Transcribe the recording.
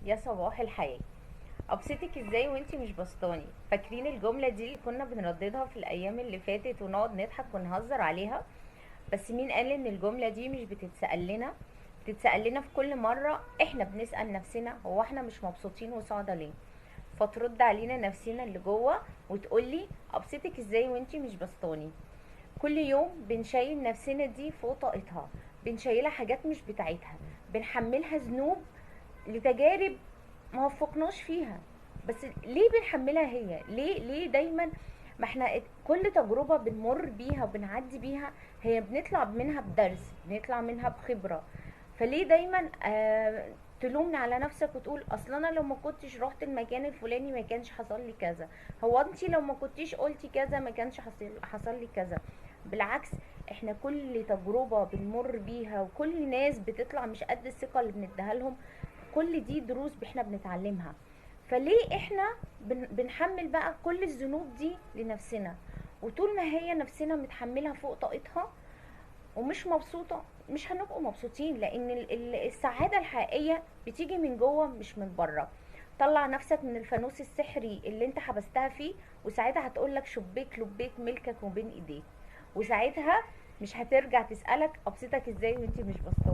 يا صباح الحياة. ابسطك ازاي وانتي مش بسطاني؟ فاكرين الجملة دي اللي كنا بنرددها في الايام اللي فاتت ونقعد نضحك ونهزر عليها؟ بس مين قال ان الجملة دي مش بتتسأل لنا؟ بتتسأل لنا في كل مرة احنا بنسأل نفسنا هو احنا مش مبسوطين وسعدة ليه؟ فترد علينا نفسنا اللي جوه وتقولي ابسطك ازاي وانتي مش بسطاني. كل يوم بنشيل نفسنا دي فوق طاقتها، بنشيلها حاجات مش بتاعتها، بنحملها ذنوب لتجارب ما وفقناش فيها. بس ليه بنحملها هي؟ ليه دايما؟ ما احنا كل تجربة بنمر بيها وبنعدي بيها هي بنطلع منها بدرس، بنطلع منها بخبرة. فليه دايما تلومني على نفسك وتقول اصل انا لو ما كنتش رحت المكان الفلاني ما كانش حصل لي كذا، هو انت لو ما كنتيش قلتي كذا ما كانش حصل لي كذا. بالعكس، احنا كل تجربة بنمر بيها وكل ناس بتطلع مش قد الثقة اللي بنديها لهم، كل دي دروس احنا بنتعلمها. فليه احنا بنحمل بقى كل الذنوب دي لنفسنا؟ وطول ما هي نفسنا متحملها فوق طاقتها ومش مبسوطة، مش هنبقوا مبسوطين، لان السعادة الحقيقية بتيجي من جوه مش من بره. طلع نفسك من الفانوس السحري اللي انت حبستها فيه، وساعتها هتقولك شبيك لبيك ملكك وبين ايديك، وساعتها مش هترجع تسألك ابسطك ازاي وانت مش بسطانة.